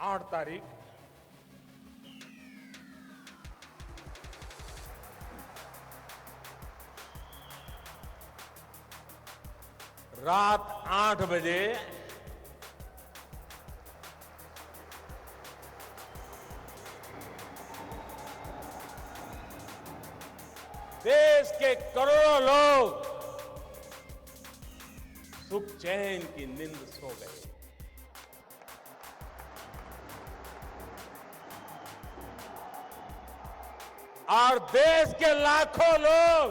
8 तारीख रात 8 बजे देश के करोड़ों लोग सुख चैन की नींद सो गए। और देश के लाखों लोग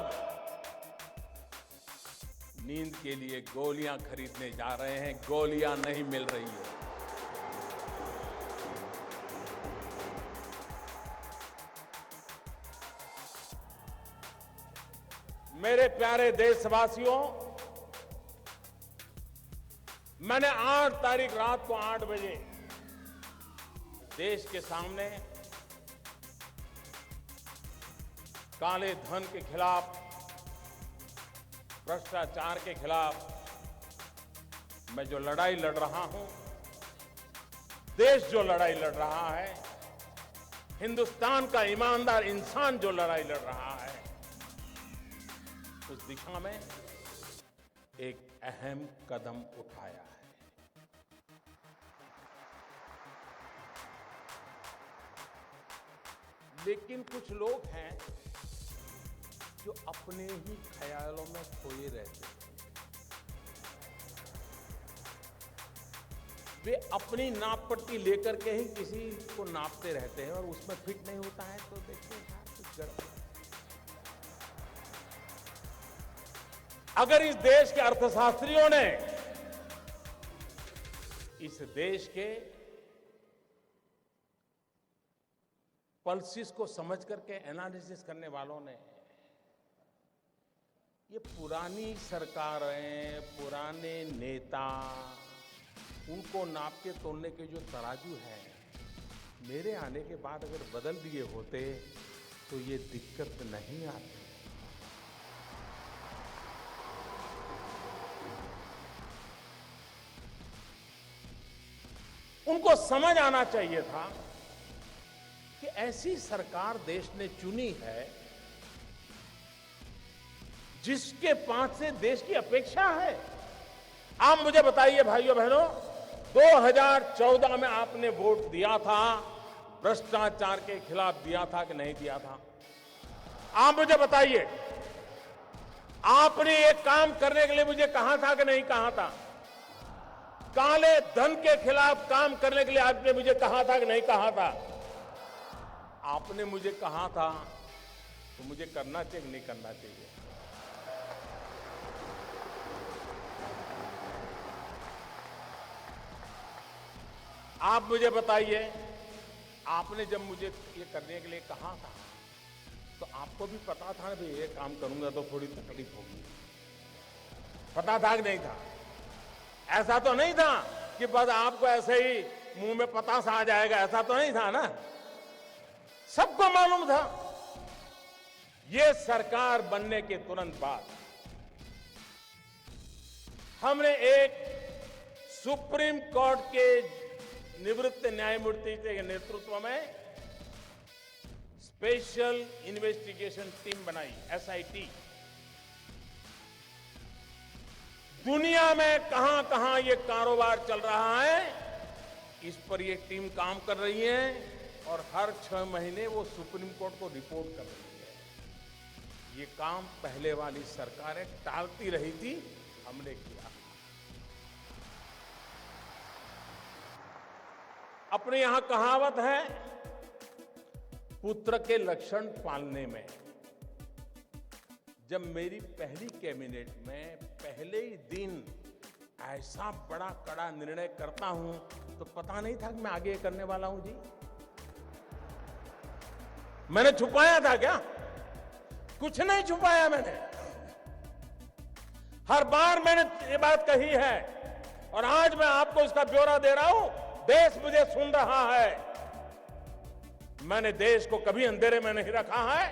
नींद के लिए गोलियां खरीदने जा रहे हैं। गोलियां नहीं मिल रही है। मेरे प्यारे देशवासियों, मैंने 8 तारीख रात को 8 बजे देश के सामने काले धन के खिलाफ, भ्रष्टाचार के खिलाफ मैं जो लड़ाई लड़ रहा हूं, देश जो लड़ाई लड़ रहा है, हिंदुस्तान का ईमानदार इंसान जो लड़ाई लड़ रहा है, उस दिशा में एक अहम कदम उठाया है। लेकिन कुछ लोग हैं जो अपने ही ख्यालों में खोए रहते हैं। वे अपनी नाप पट्टी लेकर के ही किसी को नापते रहते हैं और उसमें फिट नहीं होता है तो देखते हैं कुछ गड़बड़। अगर इस देश के अर्थशास्त्रियों ने, इस देश के पल्सिस को समझ करके एनालिसिस करने वालों ने, ये पुरानी सरकारें, पुराने नेता, उनको नाप के तोलने के जो तराजू हैं, मेरे आने के बाद अगर बदल दिए होते तो ये दिक्कत नहीं आती। उनको समझ आना चाहिए था कि ऐसी सरकार देश ने चुनी है जिसके पास से देश की अपेक्षा है। आप मुझे बताइए भाइयों बहनों, 2014 में आपने वोट दिया था, भ्रष्टाचार के खिलाफ दिया था कि नहीं दिया था? आप मुझे बताइए, आपने एक काम करने के लिए मुझे कहा था कि नहीं कहा था? काले धन के खिलाफ काम करने के लिए आपने मुझे कहा था कि नहीं कहा था? आपने मुझे कहा था तो मुझे करना चाहिए कि नहीं करना चाहिए? आप मुझे बताइए, आपने जब मुझे ये करने के लिए कहा था तो आपको भी पता था ना, ये काम करूंगा तो थोड़ी तकलीफ होगी। पता था कि नहीं था? ऐसा तो नहीं था कि बस आपको ऐसे ही मुंह में पतासा आ जाएगा, ऐसा तो नहीं था ना? सबको मालूम था। ये सरकार बनने के तुरंत बाद हमने एक सुप्रीम कोर्ट के निवृत्त न्यायमूर्ति के नेतृत्व में स्पेशल इन्वेस्टिगेशन टीम बनाई, एसआईटी। दुनिया में कहां कहां ये कारोबार चल रहा है, इस पर ये टीम काम कर रही है और हर 6 महीने वो सुप्रीम कोर्ट को रिपोर्ट कर रही है। ये काम पहले वाली सरकारें टालती रही थी, हमने किया। अपने यहां कहावत है, पुत्र के लक्षण पालने में। जब मेरी पहली कैबिनेट में पहले ही दिन ऐसा बड़ा कड़ा निर्णय करता हूं तो पता नहीं था कि मैं आगे करने वाला हूं जी। मैंने छुपाया था क्या? कुछ नहीं छुपाया मैंने। हर बार मैंने ये बात कही है और आज मैं आपको इसका ब्यौरा दे रहा हूं। देश मुझे सुन रहा है। मैंने देश को कभी अंधेरे में नहीं रखा है,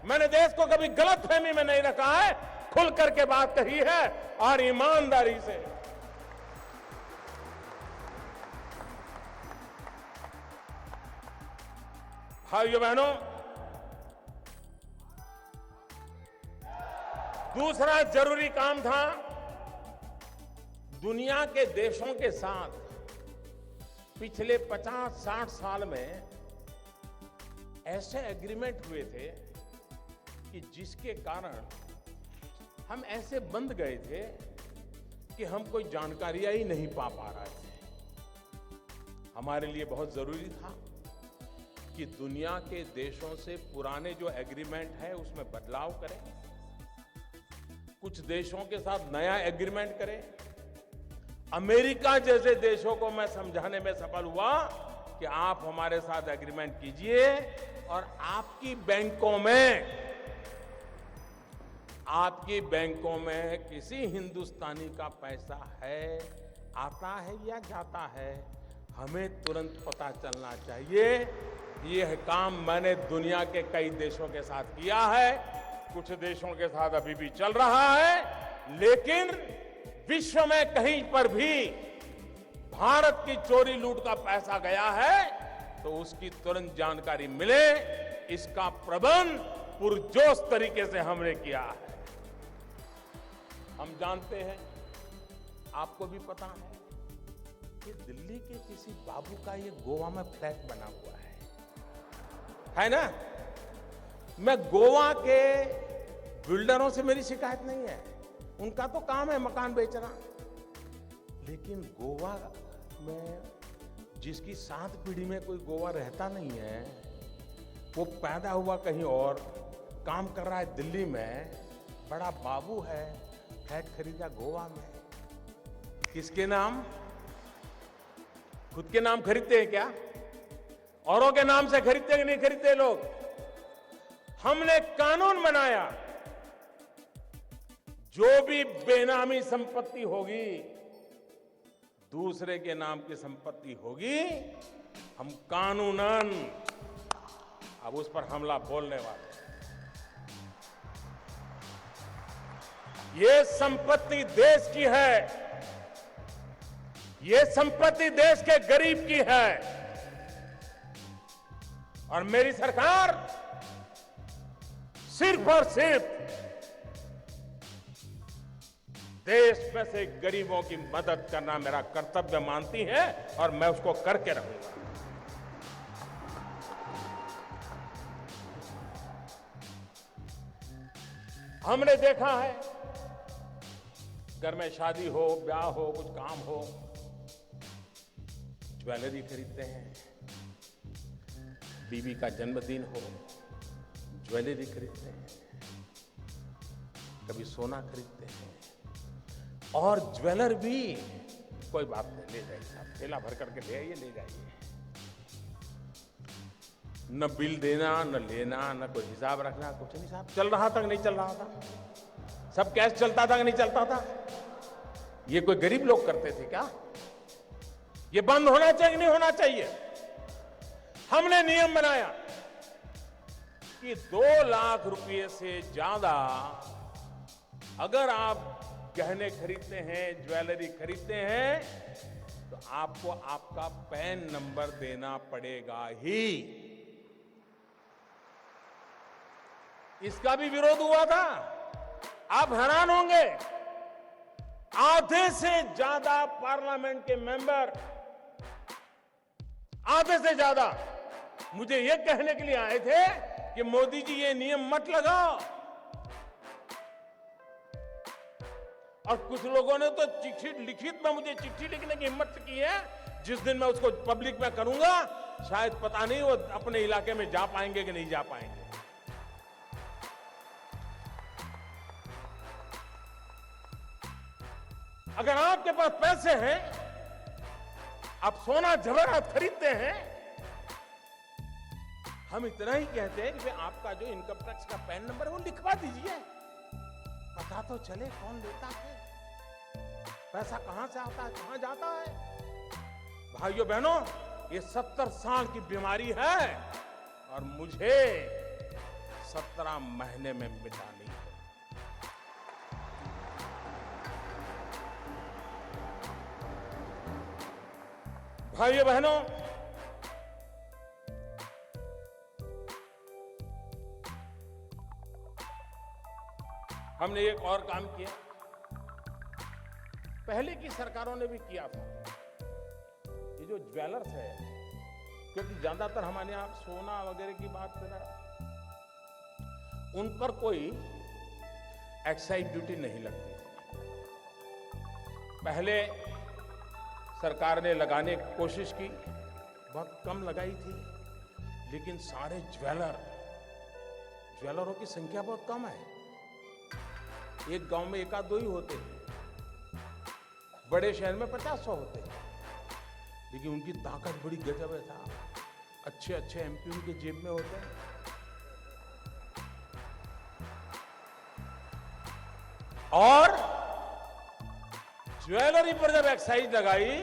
मैंने देश को कभी गलतफहमी में नहीं रखा है। खुल करके बात कही है और ईमानदारी से। भाइयों बहनों, दूसरा जरूरी काम था दुनिया के देशों के साथ पिछले 50-60 साल में ऐसे एग्रीमेंट हुए थे कि जिसके कारण हम ऐसे बंध गए थे कि हम कोई जानकारियां ही नहीं पा रहे थे। हमारे लिए बहुत जरूरी था कि दुनिया के देशों से पुराने जो एग्रीमेंट है उसमें बदलाव करें, कुछ देशों के साथ नया एग्रीमेंट करें। अमेरिका जैसे देशों को मैं समझाने में सफल हुआ कि आप हमारे साथ एग्रीमेंट कीजिए और आपकी बैंकों में किसी हिंदुस्तानी का पैसा है, आता है या जाता है, हमें तुरंत पता चलना चाहिए। यह काम मैंने दुनिया के कई देशों के साथ किया है, कुछ देशों के साथ अभी भी चल रहा है, लेकिन विश्व में कहीं पर भी भारत की चोरी लूट का पैसा गया है तो उसकी तुरंत जानकारी मिले, इसका प्रबंध पुरजोश तरीके से हमने किया है। हम जानते हैं, आपको भी पता है कि दिल्ली के किसी बाबू का ये गोवा में फ्लैट बना हुआ है ना? मैं गोवा के बिल्डरों से मेरी शिकायत नहीं है, उनका तो काम है मकान बेचना, लेकिन गोवा में जिसकी 7 पीढ़ी में कोई गोवा रहता नहीं है, वो पैदा हुआ कहीं और, काम कर रहा है दिल्ली में, बड़ा बाबू है, फ्लैट खरीदा गोवा में। किसके नाम? खुद के नाम खरीदते हैं क्या? औरों के नाम से खरीदते कि नहीं खरीदते लोग? हमने कानून बनाया, जो भी बेनामी संपत्ति होगी, दूसरे के नाम की संपत्ति होगी, हम कानूनन अब उस पर हमला बोलने वाले। ये संपत्ति देश की है, ये संपत्ति देश के गरीब की है, और मेरी सरकार सिर्फ और सिर्फ देश में से गरीबों की मदद करना मेरा कर्तव्य मानती है और मैं उसको करके रहूंगा। हमने देखा है, घर में शादी हो, ब्याह हो, कुछ काम हो, ज्वेलरी खरीदते हैं, बीवी का जन्मदिन हो, ज्वेलरी खरीदते हैं, कभी सोना खरीदते हैं, और ज्वेलर भी कोई बात नहीं, ले जाइए साहब, थैला भर करके ले आइए, ले जाइए, न बिल देना, न लेना, न कोई हिसाब रखना, कुछ नहीं साहब। चल रहा था कि नहीं चल रहा था? सब कैश चलता था कि नहीं चलता था? ये कोई गरीब लोग करते थे क्या? ये बंद होना चाहिए कि नहीं होना चाहिए? हमने नियम बनाया कि 2 लाख रुपए से ज्यादा अगर आप गहने खरीदते हैं, ज्वेलरी खरीदते हैं, तो आपको आपका पैन नंबर देना पड़ेगा ही। इसका भी विरोध हुआ था। आप हैरान होंगे, आधे से ज्यादा पार्लियामेंट के मेंबर, आधे से ज्यादा मुझे यह कहने के लिए आए थे कि मोदी जी ये नियम मत लगाओ, और कुछ लोगों ने तो चिट्ठी लिखित में मुझे चिट्ठी लिखने की हिम्मत की है। जिस दिन मैं उसको पब्लिक में करूंगा, शायद पता नहीं वो अपने इलाके में जा पाएंगे कि नहीं जा पाएंगे। अगर आपके पास पैसे हैं, आप सोना जवाहरात खरीदते हैं, हम इतना ही कहते हैं कि आपका जो इनकम टैक्स का पैन नंबर है वो लिखवा दीजिए, पता तो चले कौन लेता है, पैसा कहां से आता है, कहां जाता है। भाइयों बहनों, ये 70 साल की बीमारी है और मुझे 17 महीने में मिटानी है। भाइयों बहनों, हमने एक और काम किया, पहले की सरकारों ने भी किया था। ये जो ज्वेलर्स है, क्योंकि ज्यादातर हमारे यहाँ सोना वगैरह की बात कर रहा है, उन पर कोई एक्साइज ड्यूटी नहीं लगती। पहले सरकार ने लगाने की कोशिश की, बहुत कम लगाई थी, लेकिन सारे ज्वेलरों की संख्या बहुत कम है। एक गांव में एक आध दो ही होते हैं, बड़े शहर में 50-100 होते हैं, लेकिन उनकी ताकत बड़ी गजब है साहब। अच्छे अच्छे एमपी उनके जेब में होते हैं। और ज्वेलरी पर जब एक्साइज लगाई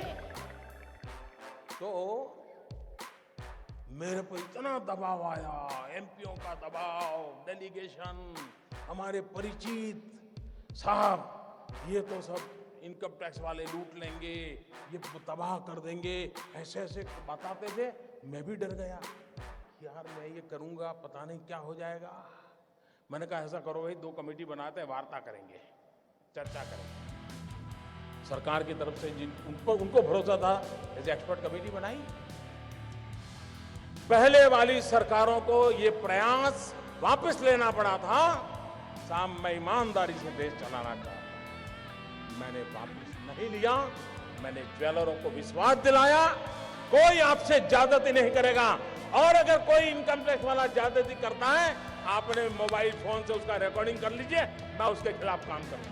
तो मेरे पर इतना दबाव आया, एमपीओ का दबाव, डेलीगेशन, हमारे परिचित साहब, ये तो सब इनकम टैक्स वाले लूट लेंगे, ये तबाह कर देंगे, ऐसे ऐसे बताते थे। मैं भी डर गया, यार मैं ये करूंगा पता नहीं क्या हो जाएगा। मैंने कहा ऐसा करो भाई, 2 कमेटी बनाते हैं, वार्ता करेंगे, चर्चा करेंगे। सरकार की तरफ से उनको भरोसा था, ऐसे एक्सपर्ट कमेटी बनाई। पहले वाली सरकारों को ये प्रयास वापस लेना पड़ा था। साहब मैं ईमानदारी से देश चलाना चाहता, मैंने वापस नहीं लिया। मैंने ज्वेलरों को विश्वास दिलाया, कोई आपसे ज्यादती नहीं करेगा, और अगर कोई इनकम टैक्स वाला ज्यादती करता है, आपने मोबाइल फोन से उसका रिकॉर्डिंग कर लीजिए, मैं उसके खिलाफ काम करूंगा।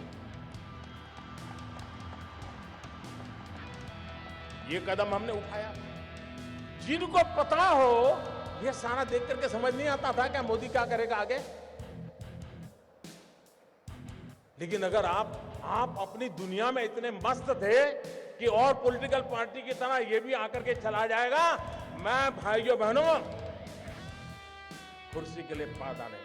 ये कदम हमने उठाया। जिनको पता हो, ये सारा देख करके समझ नहीं आता था क्या मोदी क्या करेगा आगे। लेकिन अगर आप अपनी दुनिया में इतने मस्त थे कि और पॉलिटिकल पार्टी की तरह ये भी आकर के चला जाएगा, मैं भाइयों बहनों कुर्सी के लिए पैदा नहीं।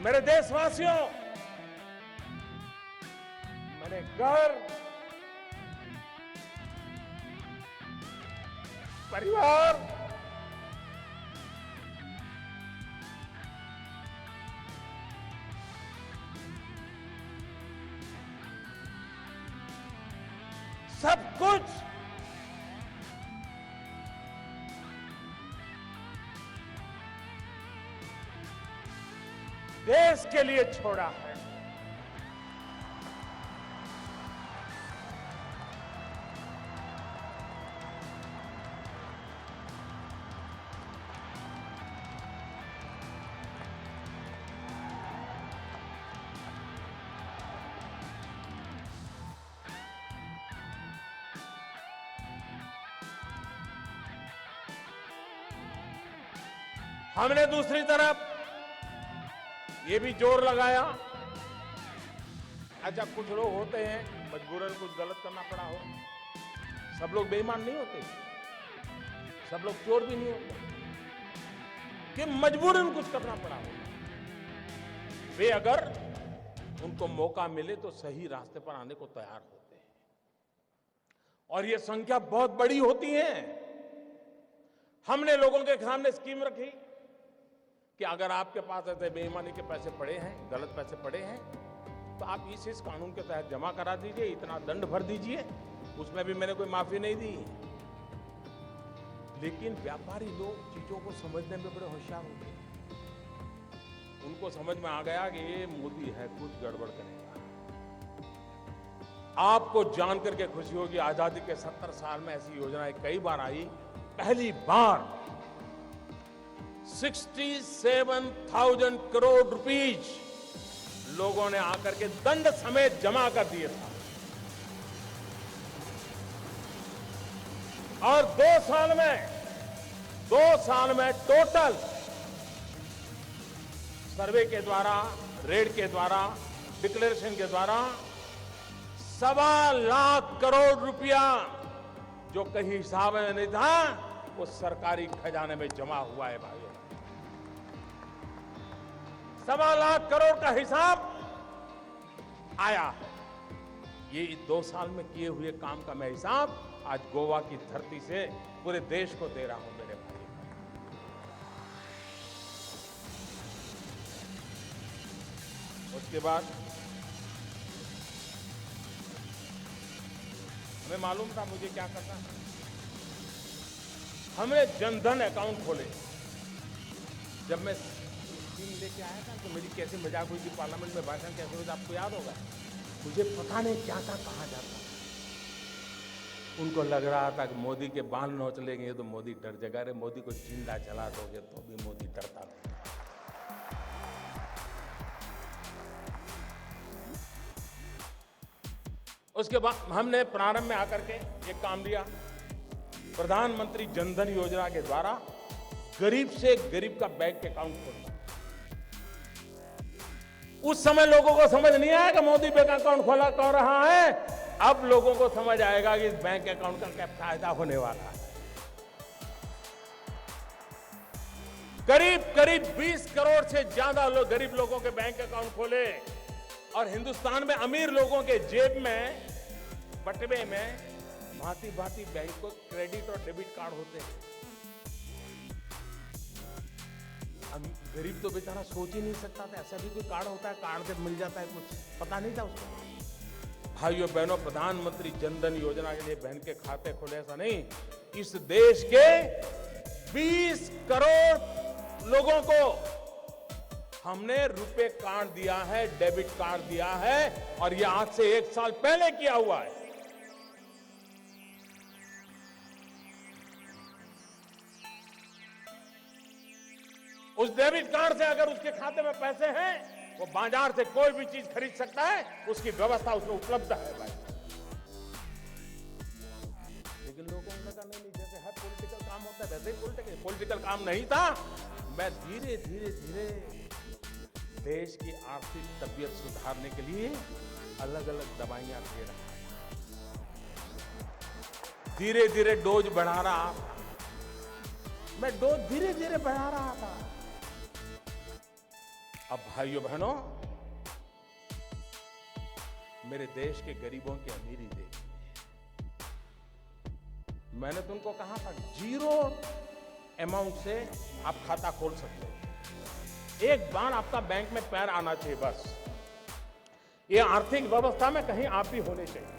मेरे देशवासियों, मेरे घर, परिवार, सब कुछ देश के लिए छोड़ा है। हमने दूसरी तरफ ये भी जोर लगाया, अच्छा कुछ लोग होते हैं मजबूरन कुछ गलत करना पड़ा हो, सब लोग बेईमान नहीं होते, सब लोग चोर भी नहीं होते, कि मजबूरन कुछ करना पड़ा हो, वे अगर उनको मौका मिले तो सही रास्ते पर आने को तैयार होते हैं। और ये संख्या बहुत बड़ी होती है। हमने लोगों के सामने स्कीम रखी कि अगर आपके पास ऐसे बेईमानी के पैसे पड़े हैं, गलत पैसे पड़े हैं, तो आप इस कानून के तहत जमा करा दीजिए, इतना दंड भर दीजिए। उसमें भी मैंने कोई माफी नहीं दी। लेकिन व्यापारी लोग चीजों को समझने में बड़े होशियार होते हैं। उनको समझ में आ गया कि ये मोदी है, कुछ गड़बड़ करेगा। आपको जानकर के खुशी होगी, आजादी के 70 साल में ऐसी योजनाएं कई बार आई। पहली बार 67,000 करोड़ रुपीज लोगों ने आकर के दंड समेत जमा कर दिए था। और 2 साल में टोटल सर्वे के द्वारा, रेड के द्वारा, डिक्लेरेशन के द्वारा 1.25 लाख करोड़ रुपया जो कहीं हिसाब में नहीं था, वो सरकारी खजाने में जमा हुआ है भाइयों। 1.25 लाख करोड़ का हिसाब आया है। ये 2 साल में किए हुए काम का मैं हिसाब आज गोवा की धरती से पूरे देश को दे रहा हूं मेरे भाई। उसके बाद हमें मालूम था मुझे क्या करना है। हमने जनधन अकाउंट खोले। जब मैं स्कीम लेके आया था तो मेरी कैसे मजाक हुई थी, पार्लियामेंट में भाषण कैसे हुआ था आपको याद होगा। मुझे पता नहीं क्या था, कहाँ जाता। उनको लग रहा था कि मोदी के बाल नोच लेंगे तो मोदी डर जाएगा। अरे मोदी को जिंदा जला दोगे तो भी मोदी डरता नहीं। उसके बाद हमने प्रारंभ में आकर के एक काम लिया, प्रधानमंत्री जनधन योजना के द्वारा गरीब से गरीब का बैंक अकाउंट खोलना। उस समय लोगों को समझ नहीं आया कि मोदी बैंक अकाउंट खोला कौन रहा है। अब लोगों को समझ आएगा कि इस बैंक अकाउंट का क्या फायदा होने वाला है। करीब करीब 20 करोड़ से ज्यादा लोग गरीब लोगों के बैंक अकाउंट खोले और हिंदुस्तान में अमीर लोगों के जेब में बटवे में भांति भांति बैंक को क्रेडिट और डेबिट कार्ड होते हैं। गरीब तो बेचारा सोच ही नहीं सकता था ऐसा भी कोई कार्ड होता है, कार्ड से मिल जाता है, कुछ पता नहीं था उसको। भाइयों बहनों, प्रधानमंत्री जनधन योजना के लिए बहन के खाते खोले ऐसा नहीं, इस देश के 20 करोड़ लोगों को हमने रुपए कार्ड दिया है, डेबिट कार्ड दिया है और ये आज से 1 साल पहले किया हुआ है। उस डेबिट कार्ड से अगर उसके खाते में पैसे हैं, वो बाजार से कोई भी चीज खरीद सकता है, उसकी व्यवस्था उसमें उपलब्ध है भाई। लेकिन लोगों ने कहा नहीं, जैसे हर पॉलिटिकल काम होता है वैसे ही पॉलिटिकल काम नहीं था। मैं धीरे धीरे धीरे देश की आर्थिक तबीयत सुधारने के लिए अलग अलग दवाइयां दे रहा है, धीरे धीरे डोज बढ़ा रहा था। मैं डोज धीरे धीरे बढ़ा रहा था। अब भाइयों बहनों, मेरे देश के गरीबों की अमीरी देखिए। मैंने तुमको कहा था 0 अमाउंट से आप खाता खोल सकते हो। एक बार आपका बैंक में पैर आना चाहिए बस। ये आर्थिक व्यवस्था में कहीं आप भी होने चाहिए।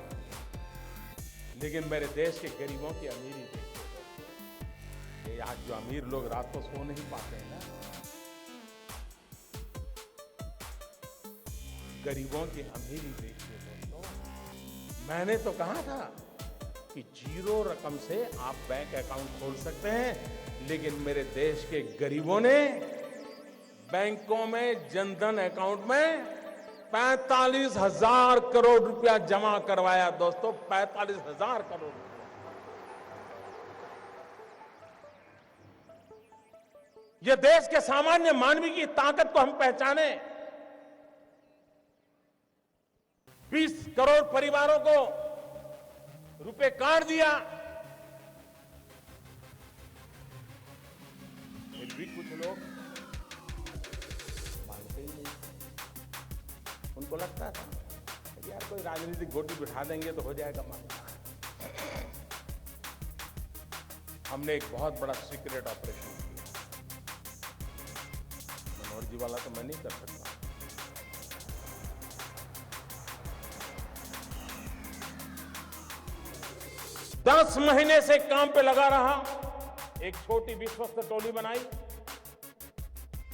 लेकिन मेरे देश के गरीबों की अमीरी देखिए। ये आज जो अमीर लोग रात को सो नहीं पाते हैं ना, गरीबों की अमीरी देखिए दोस्तों। मैंने तो कहा था कि 0 रकम से आप बैंक अकाउंट खोल सकते हैं, लेकिन मेरे देश के गरीबों ने बैंकों में जनधन अकाउंट में 45,000 करोड़ रुपया जमा करवाया दोस्तों। 45,000 करोड़ रुपया। यह देश के सामान्य मानवी की ताकत को हम पहचाने। 20 करोड़ परिवारों को रुपए कार्ड दिया। फिर भी कुछ लोग मानते ही नहीं। उनको लगता था यार कोई राजनीतिक गोटी बिठा देंगे तो हो जाएगा मामला। हमने एक बहुत बड़ा सीक्रेट ऑपरेशन किया। मनोहर जी वाला तो मैं नहीं कर सकता। 10 महीने से काम पे लगा रहा। एक छोटी विश्वस्त टोली बनाई,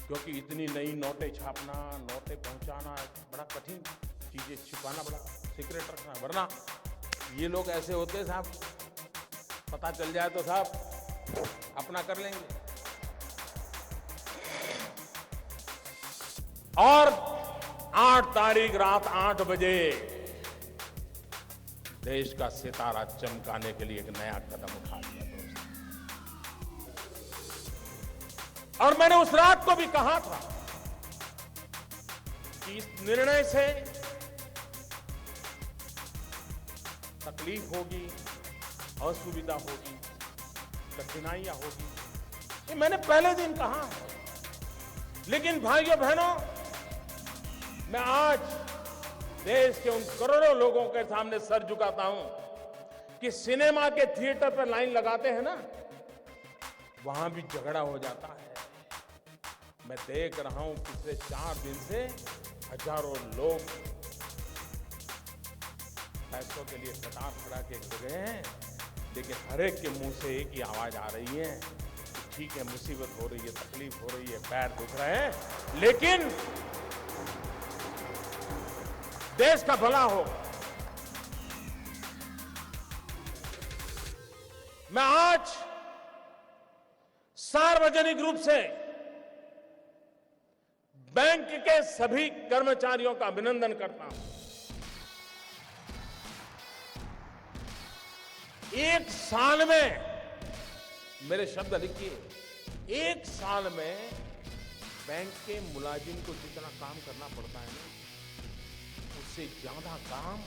क्योंकि इतनी नई नोटें छापना, नोटें पहुंचाना बड़ा कठिन, चीजें छिपाना बड़ा सीक्रेट रखना, वरना ये लोग ऐसे होते हैं साहब, पता चल जाए तो साहब अपना कर लेंगे। और 8 तारीख रात 8 बजे देश का सितारा चमकाने के लिए एक नया कदम उठा लिया दोस्तों। और मैंने उस रात को भी कहा था कि इस निर्णय से तकलीफ होगी, असुविधा होगी, कठिनाइयां होगी, ये मैंने पहले दिन कहा है। लेकिन भाइयों बहनों, मैं आज देश के उन करोड़ों लोगों के सामने सर झुकाता हूं कि सिनेमा के थिएटर पर लाइन लगाते हैं ना, वहां भी झगड़ा हो जाता है। मैं देख रहा हूं पिछले 4 दिन से हजारों लोग पैसों के लिए कतार खड़ा के खड़े हैं, लेकिन हर एक के मुंह से एक ही आवाज आ रही है कि ठीक है, मुसीबत हो रही है, तकलीफ हो रही है, पैर दुख रहे हैं, लेकिन देश का भला हो। मैं आज सार्वजनिक रूप से बैंक के सभी कर्मचारियों का अभिनंदन करता हूं। एक साल में, मेरे शब्द लिखिए, एक साल में बैंक के मुलाजिम को जितना काम करना पड़ता है ना, उससे ज्यादा काम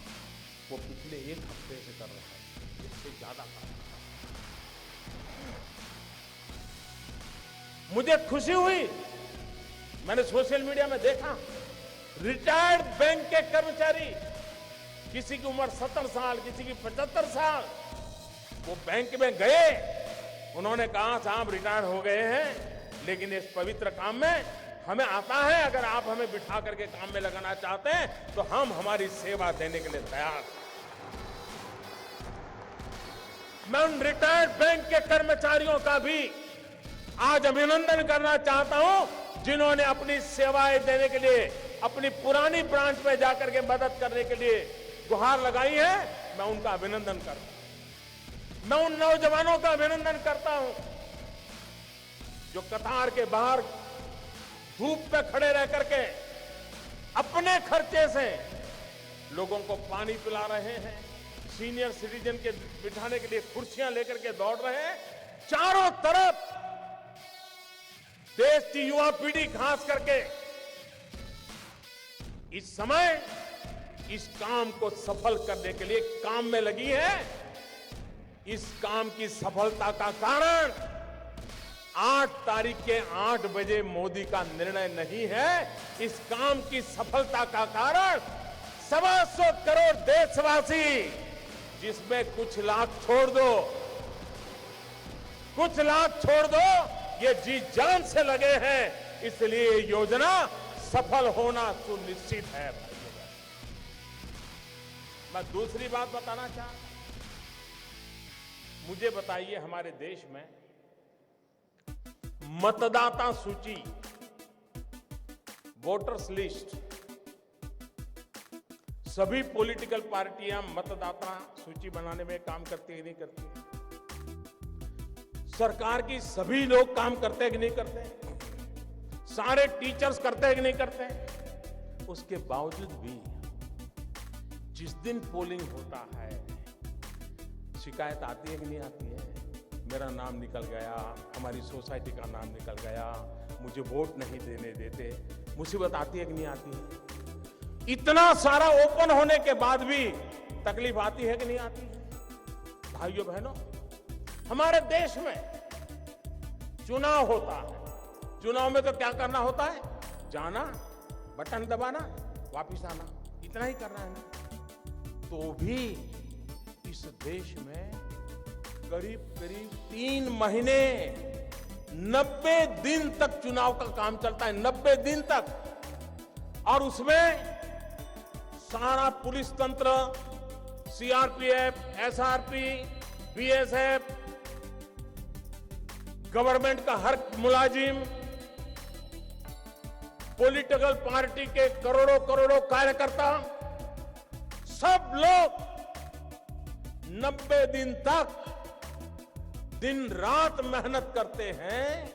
वो पिछले एक हफ्ते से कर रहा है, इससे ज्यादा काम। मुझे खुशी हुई, मैंने सोशल मीडिया में देखा, रिटायर्ड बैंक के कर्मचारी, किसी की उम्र 70 साल, किसी की 75 साल, वो बैंक में गए, उन्होंने कहा साहब रिटायर हो गए हैं, लेकिन इस पवित्र काम में हमें आता है, अगर आप हमें बिठा करके काम में लगाना चाहते हैं तो हम हमारी सेवा देने के लिए तैयार हैं। मैं उन रिटायर्ड बैंक के कर्मचारियों का भी आज अभिनंदन करना चाहता हूं, जिन्होंने अपनी सेवाएं देने के लिए अपनी पुरानी ब्रांच में जाकर के मदद करने के लिए गुहार लगाई है। मैं उनका अभिनंदन करता हूं। मैं उन नौजवानों का अभिनंदन करता हूं जो कतार के बाहर धूप पे खड़े रह करके अपने खर्चे से लोगों को पानी पिला रहे हैं, सीनियर सिटीजन के बिठाने के लिए कुर्सियां लेकर के दौड़ रहे हैं। चारों तरफ देश की युवा पीढ़ी खास करके इस समय इस काम को सफल करने के लिए काम में लगी है। इस काम की सफलता का कारण 8 तारीख के 8 बजे मोदी का निर्णय नहीं है। इस काम की सफलता का कारण 125 करोड़ देशवासी, जिसमें कुछ लाख छोड़ दो, कुछ लाख छोड़ दो, ये जी जान से लगे हैं, इसलिए ये योजना सफल होना सुनिश्चित है। मैं दूसरी बात बताना चाहता, मुझे बताइए, हमारे देश में मतदाता सूची, वोटर्स लिस्ट, सभी पॉलिटिकल पार्टियां मतदाता सूची बनाने में काम करती है कि नहीं करती? सरकार की सभी लोग काम करते हैं कि नहीं करते? सारे टीचर्स करते हैं कि नहीं करते? उसके बावजूद भी जिस दिन पोलिंग होता है, शिकायत आती है कि नहीं आती है? मेरा नाम निकल गया, हमारी सोसाइटी का नाम निकल गया, मुझे वोट नहीं देने देते। मुसीबत आती है कि नहीं आती है? इतना सारा ओपन होने के बाद भी तकलीफ आती है कि नहीं आती है? भाइयों बहनों, हमारे देश में चुनाव होता है। चुनाव में तो क्या करना होता है? जाना, बटन दबाना, वापिस आना, इतना ही करना है ना। तो भी इस देश में करीब करीब 3 महीने, 90 दिन तक चुनाव का काम चलता है, 90 दिन तक। और उसमें सारा पुलिस तंत्र, सीआरपीएफ, एसआरपी, बीएसएफ, गवर्नमेंट का हर मुलाजिम, पॉलिटिकल पार्टी के करोड़ों करोड़ों कार्यकर्ता, सब लोग 90 दिन तक दिन रात मेहनत करते हैं,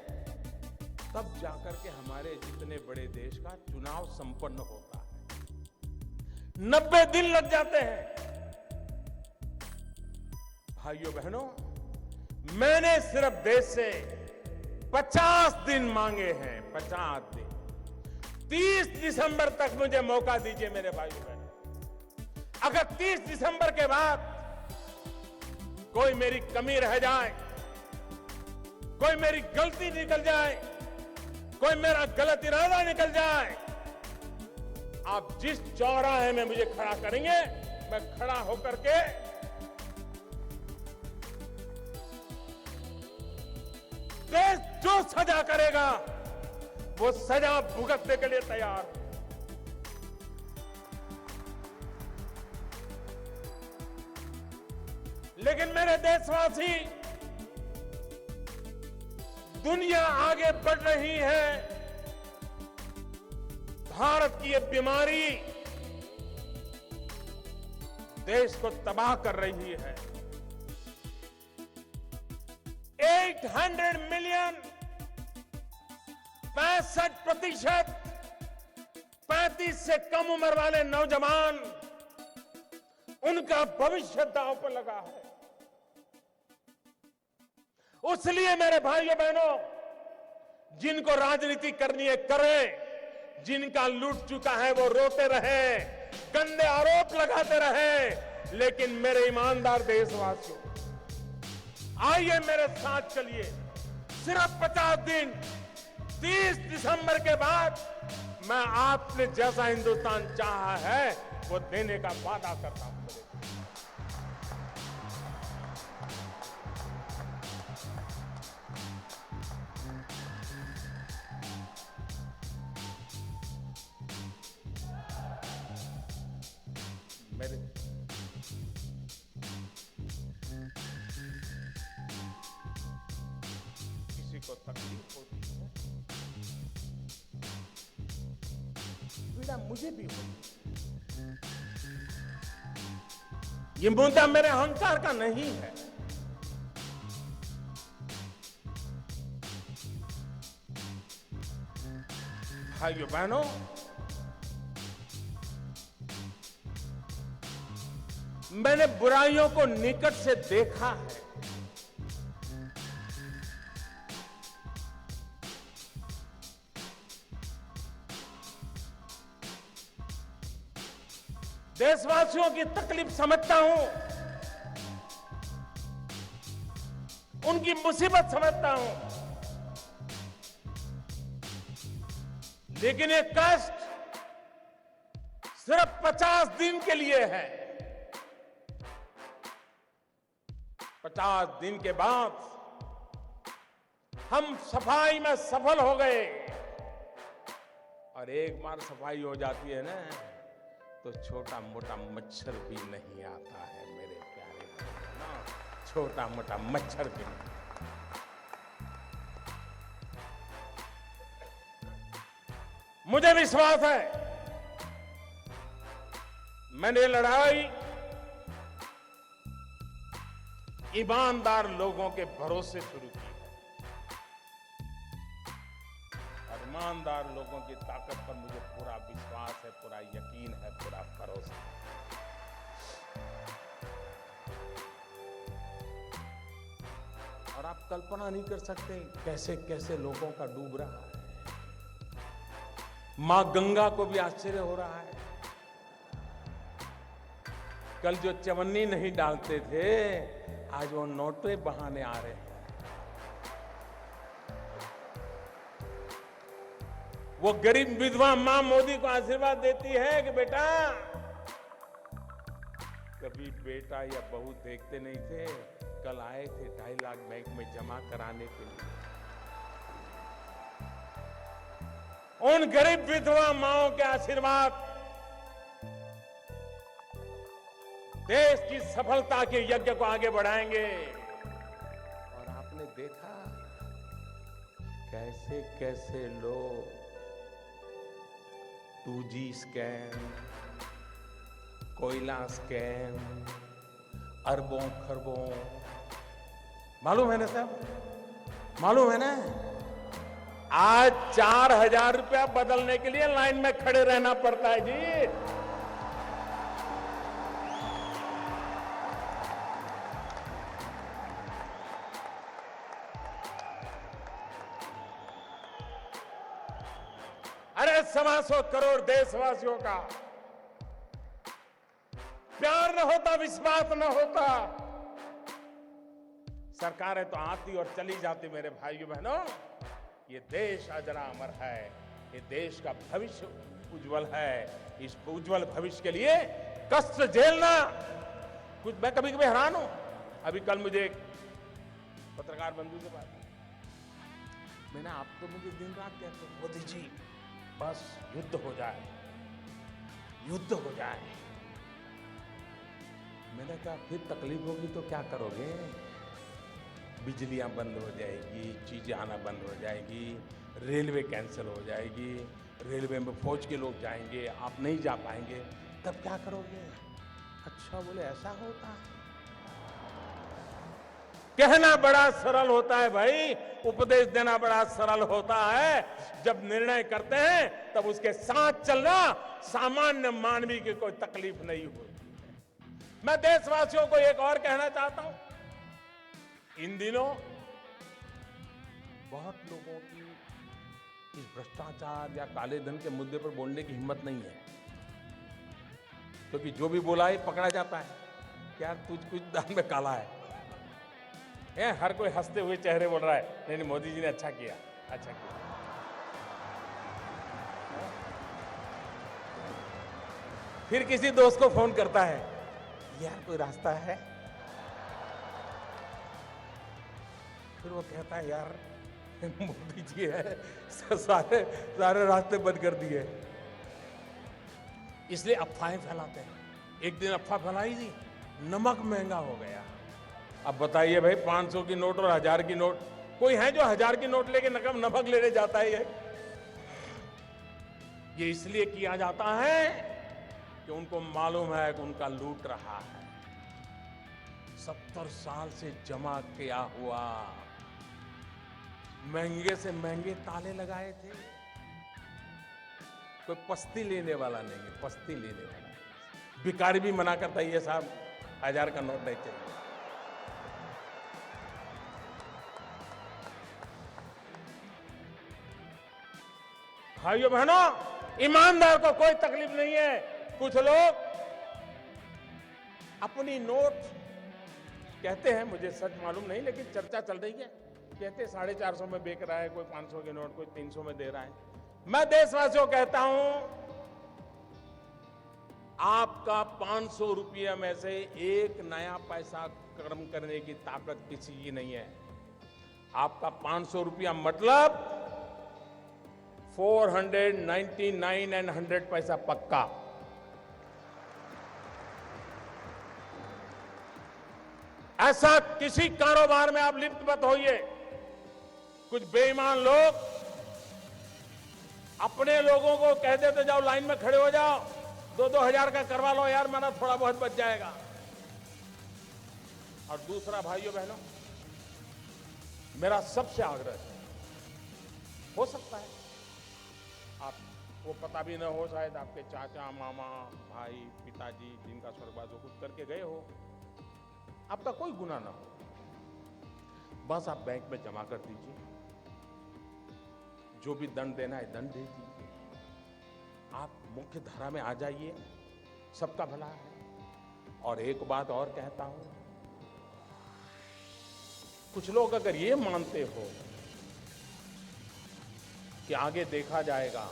तब जाकर के हमारे जितने बड़े देश का चुनाव संपन्न होता है। 90 दिन लग जाते हैं। भाइयों बहनों, मैंने सिर्फ देश से 50 दिन मांगे हैं, 50 दिन। 30 दिसंबर तक मुझे मौका दीजिए मेरे भाइयों बहनों। अगर 30 दिसंबर के बाद कोई मेरी कमी रह जाए, कोई मेरी गलती निकल जाए, कोई मेरा गलत इरादा निकल जाए, आप जिस चौराहे में मुझे खड़ा करेंगे, मैं खड़ा होकर के देश जो सजा करेगा वो सजा भुगतने के लिए तैयार हूं। लेकिन मेरे देशवासी, दुनिया आगे बढ़ रही है, भारत की ये बीमारी देश को तबाह कर रही है। 800 मिलियन 65% 35 से कम उम्र वाले नौजवान, उनका भविष्य दांव पर लगा है। इसलिए मेरे भाइयों बहनों, जिनको राजनीति करनी है करें, जिनका लूट चुका है वो रोते रहे, गंदे आरोप लगाते रहे, लेकिन मेरे ईमानदार देशवासियों, आइए मेरे साथ चलिए। सिर्फ 50 दिन, 30 दिसंबर के बाद मैं आपने जैसा हिंदुस्तान चाहा है वो देने का वादा करता हूं। मेरे किसी को तकलीफ होती है, पीड़ा मुझे भी होती है। ये मुद्दा मेरे अहंकार का नहीं है। भाइयों बहनों, मैंने बुराइयों को निकट से देखा है। देशवासियों की तकलीफ समझता हूं, उनकी मुसीबत समझता हूं, लेकिन ये कष्ट सिर्फ 50 दिन के लिए है। 50 दिन के बाद हम सफाई में सफल हो गए, और एक बार सफाई हो जाती है ना, तो छोटा मोटा मच्छर भी नहीं आता है मेरे प्यारे ना, छोटा मोटा मच्छर भी नहीं। मुझे विश्वास है, मैंने लड़ाई ईमानदार लोगों के भरोसे शुरू की है, और ईमानदार लोगों की ताकत पर मुझे पूरा विश्वास है, पूरा यकीन है, पूरा भरोसा है। और आप कल्पना नहीं कर सकते कैसे कैसे लोगों का डूब रहा है। मां गंगा को भी आश्चर्य हो रहा है। कल जो चवन्नी नहीं डालते थे, आज वो नोटे बहाने आ रहे हैं। वो गरीब विधवा मां मोदी को आशीर्वाद देती है कि बेटा, कभी बेटा या बहू देखते नहीं थे, कल आए थे 2.5 लाख बैंक में जमा कराने के लिए। उन गरीब विधवा माओं के आशीर्वाद देश की सफलता के यज्ञ को आगे बढ़ाएंगे। और आपने देखा कैसे कैसे लोग 2G स्कैम, कोयला स्कैम, अरबों खरबों, मालूम है ना साहब, मालूम है ना। आज 4,000 रुपया बदलने के लिए लाइन में खड़े रहना पड़ता है जी। अरे 125 करोड़ देशवासियों का प्यार न होता, विश्वास न होता, सरकारें तो आती और चली जाती। मेरे भाइयों बहनों, ये देश अजरा अमर है। ये देश का भविष्य उज्जवल है। इस उज्जवल भविष्य के लिए कष्ट झेलना, कुछ मैं कभी कभी हैरान हूं। अभी कल मुझे एक पत्रकार बंधु से बात, मैंने आप तो मुझे दिन रात कहते हैं मोदी जी बस युद्ध हो जाए, युद्ध हो जाए। मैंने कहा फिर तकलीफ होगी तो क्या करोगे? बिजलियां बंद हो जाएगी, चीजें आना बंद हो जाएगी, रेलवे कैंसिल हो जाएगी, रेलवे में फौज के लोग जाएंगे, आप नहीं जा पाएंगे, तब क्या करोगे? अच्छा, बोले ऐसा होता है। कहना बड़ा सरल होता है भाई, उपदेश देना बड़ा सरल होता है। जब निर्णय करते हैं तब उसके साथ चलना सामान्य मानवी की कोई तकलीफ नहीं होती है। मैं देशवासियों को एक और कहना चाहता हूं, इन दिनों बहुत लोगों की इस भ्रष्टाचार या काले धन के मुद्दे पर बोलने की हिम्मत नहीं है, क्योंकि जो भी बोला है पकड़ा जाता है। क्या तुझ कुछ दान में काला है? हर कोई हंसते हुए चेहरे बोल रहा है नहीं मोदी जी ने अच्छा किया, अच्छा किया। फिर किसी दोस्त को फोन करता है, यार कोई रास्ता है? फिर वो कहता है यार मोदी जी है, सारे रास्ते बंद कर दिए। इसलिए अफवाहें फैलाते हैं। एक दिन अफवाह फैलाई थी, नमक महंगा हो गया। अब बताइए भाई, 500 की नोट और 1000 की नोट, कोई है जो 1000 की नोट लेके नमक लेने जाता है? ये इसलिए किया जाता है कि उनको मालूम है कि उनका लूट रहा है। 70 साल से जमा किया हुआ महंगे से महंगे ताले लगाए थे। कोई पस्ती लेने वाला नहीं है, पस्ती लेने वाला। भिखारी भी मना करता है, ये साहब 1000 का नोट नहीं चाहिए। भाइयों बहनों, ईमानदार को कोई तकलीफ नहीं है। कुछ लोग अपनी नोट कहते हैं, मुझे सच मालूम नहीं, लेकिन चर्चा चल रही है, कहते 450 में बेच रहा है, कोई 500 की नोट, कोई 300 में दे रहा है। मैं देशवासियों को कहता हूं, आपका 500 रुपये में से एक नया पैसा कर्म करने की ताकत किसी की नहीं है। आपका 500 रुपया मतलब 499 एंड 100 पैसा पक्का। ऐसा किसी कारोबार में आप लिप्त मत होइए। कुछ बेईमान लोग अपने लोगों को कह देते जाओ लाइन में खड़े हो जाओ, 2-2 हजार का करवा लो यार, मेरा थोड़ा बहुत बच जाएगा। और दूसरा, भाइयों बहनों, मेरा सबसे आग्रह है, हो सकता है आप वो पता भी न हो, शायद आपके चाचा, मामा, भाई, पिताजी जिनका स्वर्गवास हो कुछ करके गए हो, आपका कोई गुनाह ना हो, बस आप बैंक में जमा कर दीजिए, जो भी दंड देना है दंड दे दीजिए, आप मुख्य धारा में आ जाइए, सबका भला है। और एक बात और कहता हूं, कुछ लोग अगर ये मानते हो कि आगे देखा जाएगा,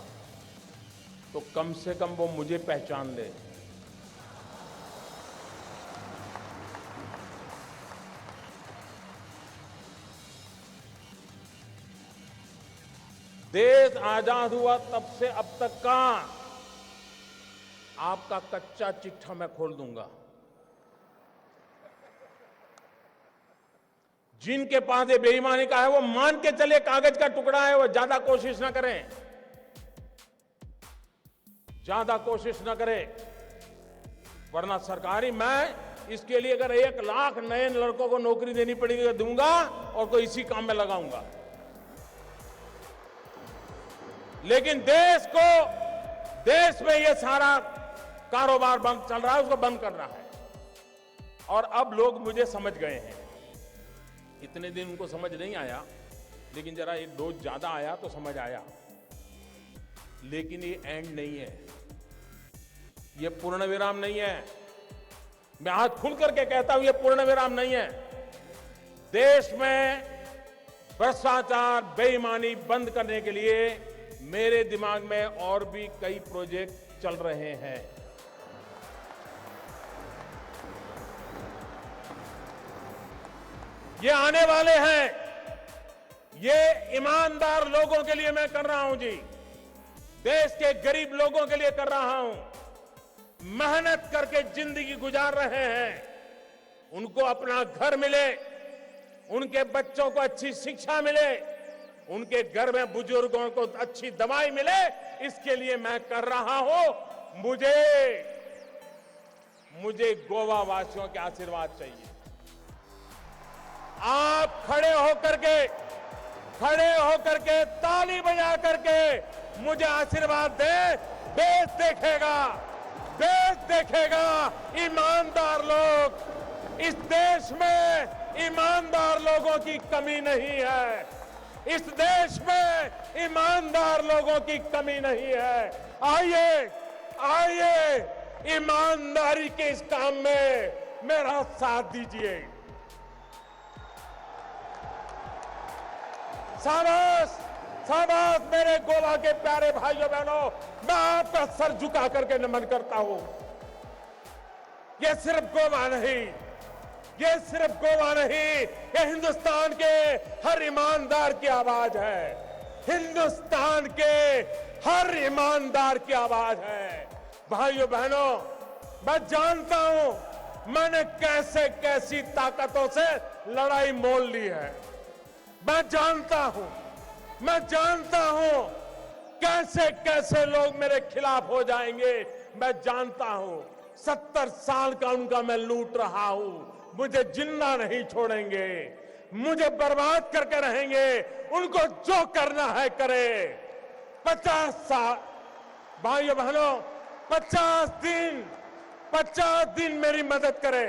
तो कम से कम वो मुझे पहचान ले। देश आजाद हुआ तब से अब तक का आपका कच्चा चिट्ठा मैं खोल दूंगा। जिनके पास ये बेईमानी का है वो मान के चले कागज का टुकड़ा है, वो ज्यादा कोशिश ना करें, ज्यादा कोशिश ना करें, वरना सरकारी मैं इसके लिए अगर 1 लाख नए लड़कों को नौकरी देनी पड़ेगी तो दूंगा और कोई इसी काम में लगाऊंगा। लेकिन देश में ये सारा कारोबार बंद चल रहा है, उसको बंद करना है। और अब लोग मुझे समझ गए हैं। इतने दिन उनको समझ नहीं आया, लेकिन जरा एक डोज ज्यादा आया तो समझ आया। लेकिन ये एंड नहीं है, ये पूर्ण विराम नहीं है। मैं हाथ खुल करके कहता हूं, ये पूर्ण विराम नहीं है। देश में भ्रष्टाचार, बेईमानी बंद करने के लिए मेरे दिमाग में और भी कई प्रोजेक्ट चल रहे हैं। ये आने वाले हैं। ये ईमानदार लोगों के लिए मैं कर रहा हूं जी। देश के गरीब लोगों के लिए कर रहा हूं। मेहनत करके जिंदगी गुजार रहे हैं। उनको अपना घर मिले, उनके बच्चों को अच्छी शिक्षा मिले, उनके घर में बुजुर्गों को अच्छी दवाई मिले, इसके लिए मैं कर रहा हूं। मुझे गोवा वासियों के आशीर्वाद चाहिए। आप खड़े होकर के ताली बजा करके मुझे आशीर्वाद दे। देश देखेगा ईमानदार लोग। इस देश में ईमानदार लोगों की कमी नहीं है। इस देश में ईमानदार लोगों की कमी नहीं है। आइए ईमानदारी के इस काम में मेरा साथ दीजिए। शाबाश मेरे गोवा के प्यारे भाइयों बहनों, मैं आपका सर झुका करके नमन करता हूं। ये सिर्फ गोवा नहीं, ये हिंदुस्तान के हर ईमानदार की आवाज है। हिंदुस्तान के हर ईमानदार की आवाज है। भाइयों बहनों, मैं जानता हूं मैंने कैसी ताकतों से लड़ाई मोल ली है। मैं जानता हूं कैसे लोग मेरे खिलाफ हो जाएंगे। मैं जानता हूं 70 साल का उनका मैं लूट रहा हूं। मुझे जिंदा नहीं छोड़ेंगे, मुझे बर्बाद करके रहेंगे। उनको जो करना है करे। 50 साल भाइयों बहनों, 50 दिन मेरी मदद करे।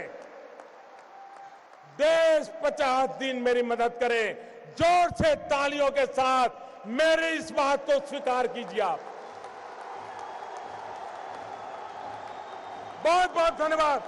देश 50 दिन मेरी मदद करे। जोर से तालियों के साथ मेरी इस बात को स्वीकार कीजिए आप। बहुत बहुत धन्यवाद।